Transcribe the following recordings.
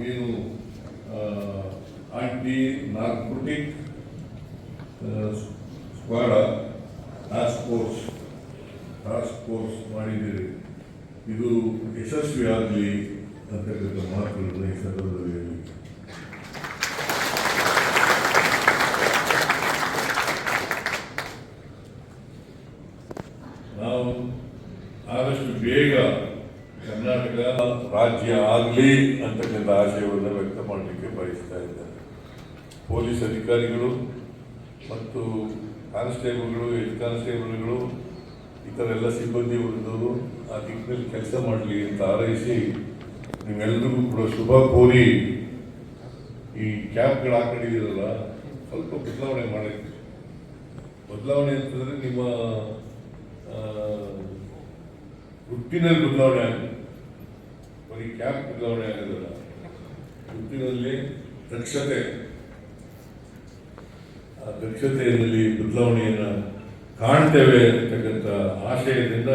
ಏನು aunty narcotic ಸ್ಕ್ವಾಡ task force ಮಾಡಿದ್ದೀರಿ. ಇದು ಯಶಸ್ವಿಯಾಗಲಿ ಅಂತಕ್ಕಂಥ ಮಾತುಗಳನ್ನು ಈ ಸಂದರ್ಭದಲ್ಲಿ ಹೇಳಿ. ನಾವು ಆದಷ್ಟು ಬೇಗ ಕರ್ನಾಟಕ ರಾಜ್ಯ ಆಗಲಿ ಅಂತಕ್ಕಂಥ ಆಶಯವನ್ನು ವ್ಯಕ್ತ ಮಾಡಲಿಕ್ಕೆ ಬಯಸ್ತಾ ಇದ್ದಾರೆ. ಪೊಲೀಸ್ ಅಧಿಕಾರಿಗಳು ಮತ್ತು ಕಾನ್ಸ್ಟೇಬಲ್ಗಳು, ಹೆಡ್ ಕಾನ್ಸ್ಟೇಬಲ್ಗಳು, ಇತರ ಎಲ್ಲ ಸಿಬ್ಬಂದಿ ವರ್ಗದವರು ಆ ದಿಕ್ಕಿನಲ್ಲಿ ಕೆಲಸ ಮಾಡಲಿ ಅಂತ ಹಾರೈಸಿ ನೀವೆಲ್ಲರಿಗೂ ಕೂಡ ಶುಭ ಕೋರಿ ಈ ಕ್ಯಾಬ್ಗಳು ಹಾಕೊಂಡಿದ್ದೀರಲ್ಲ, ಸ್ವಲ್ಪ ಬದಲಾವಣೆ ಮಾಡೋಕ್ಕೆ. ಬದಲಾವಣೆ ಅಂತಂದರೆ ನಿಮ್ಮ ವೃತ್ತಿನಲ್ಲಿ ಬದಲಾವಣೆ ಆಗಿದೆ, ಬರೀ ಕ್ಯಾಬ್ ಬದಲಾವಣೆ ಆಗೋದಿಲ್ಲ. ವೃತ್ತಿನಲ್ಲಿ ದಕ್ಷತೆಯಲ್ಲಿ ಬದಲಾವಣೆಯನ್ನು ಕಾಣ್ತೇವೆ ಅಂತಕ್ಕಂಥ ಆಶಯದಿಂದ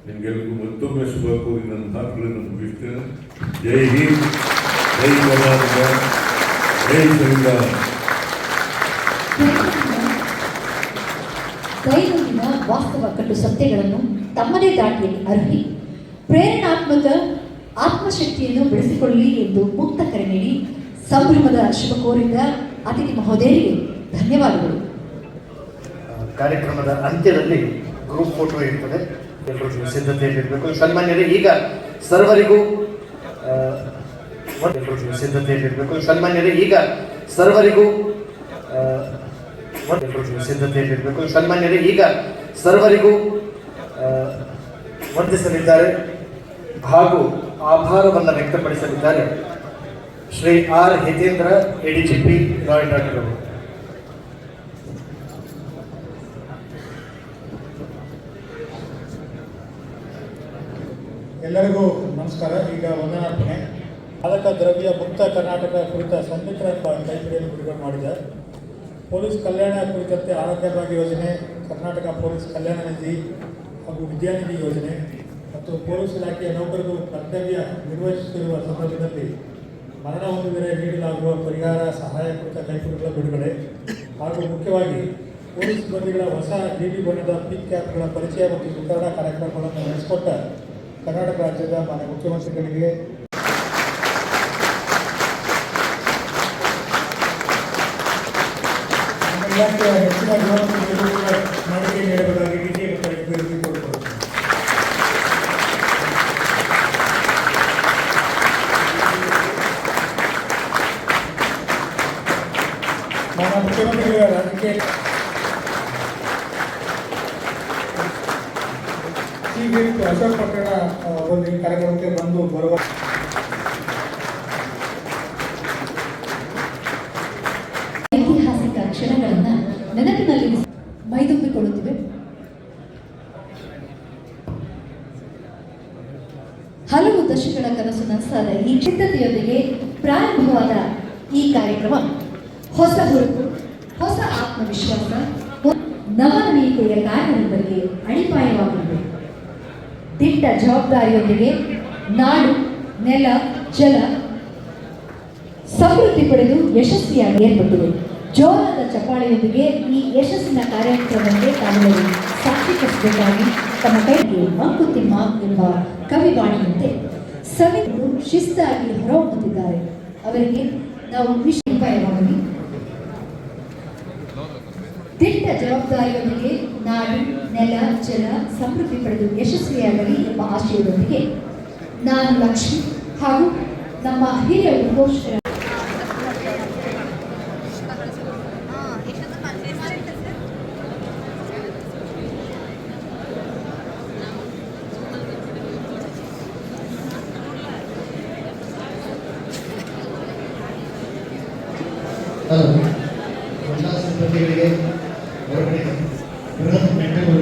ನಿಮಗೆಲ್ಲರಿಗೂ ಮತ್ತೊಮ್ಮೆ ಶುಭ ಕೋರಿ ನನ್ನ ಮಾತುಗಳನ್ನು ಮುಗಿಸ್ತೇನೆ. ಜೈ ಹಿಂದ್, ಜೈ ಕರ್ನಾಟಕ, ಜೈ ಸಂವಿಧಾನ. ದೈನಂದಿನ ವಾಸ್ತವ ಕಟ್ಟು ಸತ್ಯಗಳನ್ನು ತಮ್ಮದೇ ದಾಟಿಯಲ್ಲಿ ಅರಿವಿ ಪ್ರೇರಣಾತ್ಮಕ ಆತ್ಮಶಕ್ತಿಯನ್ನು ಬೆಳೆಸಿಕೊಳ್ಳಿ ಎಂದು ಮುಕ್ತ ಕರೆ ನೀಡಿ ಸಂಭ್ರಮದ ಶುಭ ಕೋರಿದ ಅತಿಥಿ ಮಹೋದಯರಿಗೆ ಧನ್ಯವಾದಗಳು. ಕಾರ್ಯಕ್ರಮದ ಅಂತ್ಯದಲ್ಲಿ ಗ್ರೂಪ್ ಫೋಟೋ ಇರ್ತದೆ, ಎಲ್ಲರೂ ಸಿದ್ಧತೆಯಲ್ಲಿರಬೇಕು. ಸನ್ಮಾನ್ಯರೇ, ಈಗ ಸರ್ವರಿಗೂ ಸಿದ್ಧತೆಯಲ್ಲಿರಬೇಕು. ಸನ್ಮಾನ್ಯರೇ, ಈಗ ಸರ್ವರಿಗೂ ಸಿದ್ಧತೆಯಲ್ಲಿರಬೇಕು. ಸನ್ಮಾನ್ಯರೇ, ಈಗ ಸರ್ವರಿಗೂ ವಂದಿಸಲಿದ್ದಾರೆ ಹಾಗೂ ಆಭಾರವನ್ನು ವ್ಯಕ್ತಪಡಿಸಲಿದ್ದಾರೆ Shri R Hitendra, ADGP, law and order ಅವರು. ಎಲ್ಲರಿಗೂ ನಮಸ್ಕಾರ. ಈಗ ವಂದನಾರ್ಪಣೆ. ಮಾದಕ ದ್ರವ್ಯ ಮುಕ್ತ ಕರ್ನಾಟಕ ಕುರಿತ ಸಂಯುಕ್ತ ಕೈಪಿಡಿಯನ್ನು ಬಿಡುಗಡೆ ಮಾಡಿದೆ. ಪೊಲೀಸ್ ಕಲ್ಯಾಣ ಕುರಿತಂತೆ ಆರೋಗ್ಯ ಭಾಗ್ಯ ಯೋಜನೆ, ಕರ್ನಾಟಕ ಪೊಲೀಸ್ ಕಲ್ಯಾಣ ನಿಧಿ ಹಾಗೂ ವಿದ್ಯಾನಿಧಿ ಯೋಜನೆ ಮತ್ತು ಪೊಲೀಸ್ ಇಲಾಖೆಯ ನೌಕರರು ಕರ್ತವ್ಯ ನಿರ್ವಹಿಸುತ್ತಿರುವ ಸಂದರ್ಭದಲ್ಲಿ ಮರಣ ಹೊಂದಿದರೆ ನೀಡಲಾಗುವ ಪರಿಹಾರ ಸಹಾಯ ಕುರಿತ ಕೈಪಿಡಿಗಳ ಬಿಡುಗಡೆ ಹಾಗೂ ಮುಖ್ಯವಾಗಿ ಪೊಲೀಸ್ ಸಿಬ್ಬಂದಿಗಳ ಹೊಸ ನೀಲಿ ಬಣ್ಣದ ಪಿಕ್ ಕ್ಯಾಪ್ಗಳ ಪರಿಚಯ ಮತ್ತು ವಿತರಣಾ ಕಾರ್ಯಕ್ರಮಗಳನ್ನು ನಡೆಸಿಕೊಟ್ಟ ಕರ್ನಾಟಕ ರಾಜ್ಯದ ಮಾನ್ಯ ಮುಖ್ಯಮಂತ್ರಿಗಳಿಗೆ ನಮ್ಮ ಇಲಾಖೆಯ ಹೆಚ್ಚಿನ ಮಾಡಿಕೆ ನೀಡಬೇಕಾಗಿ ನೀತಿ ಮತ್ತು ನಮ್ಮ ಮುಖ್ಯಮಂತ್ರಿಗಳ ರಾಜಕೀಯ ಅಶೋಕ್ ಪಟ್ಟಣ ಒಂದು ಕಾರ್ಯಕ್ರಮಕ್ಕೆ ಬಂದು ಬರುವ ಐತಿಹಾಸಿಕ ಕ್ಷಣಗಳನ್ನು ನೆನಪಿನಲ್ಲಿ ಮೈದುಂಬಿಕೊಳ್ಳುತ್ತಿವೆ. ಹಲವು ದಶಕಗಳ ಕನಸು ನನಸಾದ ಈ ಸಿದ್ಧತೆಯೊಂದಿಗೆ ಪ್ರಾರಂಭವಾದ ಈ ಕಾರ್ಯಕ್ರಮ ಹೊಸ ಹುರುಪು, ಹೊಸ ಆತ್ಮವಿಶ್ವಾಸ, ನವನವೀಯತೆಯ ಕಾರ್ಯಗಳಿಗೆ ಅಡಿಪಾಯವಾಗಲಿದೆ. ದಿಟ್ಟ ಜವಾಬ್ದಾರಿಯೊಂದಿಗೆ ನಾಡು, ನೆಲ, ಜಲ ಸಮೃದ್ಧಿ ಪಡೆದು ಯಶಸ್ವಿಯಾಗಿ ಏರ್ಪಟ್ಟಿದೆ. ಜೋರಾದ ಚಪ್ಪಾಳೆಯೊಂದಿಗೆ ಈ ಯಶಸ್ಸಿನ ಕಾರ್ಯಕ್ರಮಕ್ಕೆ ತಾವೆಲ್ಲರೂ ಸಾಕ್ಷೀಕರಿಸಬೇಕಾಗಿ ತಮ್ಮ ಕೈಗೆ ಮಂಕುತಿಮ್ಮ ಎಂಬ ಕವಿವಾಣಿಯಂತೆ ಸವಿದು ಶಿಸ್ತಾಗಿ ಹೊರಹೊಮ್ಮುತ್ತಿದ್ದಾರೆ. ಅವರಿಗೆ ನಾವು ವಿಷಯವಾಗಲಿ. ದಿಟ್ಟ ಜವಾಬ್ದಾರಿಯೊಂದಿಗೆ ನಾಡು, ನೆಲ, ಜಲ ಸಮೃದ್ಧಿ ಪಡೆದು ಯಶಸ್ವಿಯಾಗಲಿ ಎಂಬ ಆಶಯದೊಂದಿಗೆ ನಾನು ಲಕ್ಷ್ಮಿ ಹಾಗೂ ನಮ್ಮ ಹಿರಿಯ ಉದ್ಘೋಷಕರ ಎಲ್ಲ ಸಿಬ್ಬಂದಿಗಳಿಗೆ ಹೊರಗಡೆ ಬೃಹತ್ ಮೆಟ್ಟಲು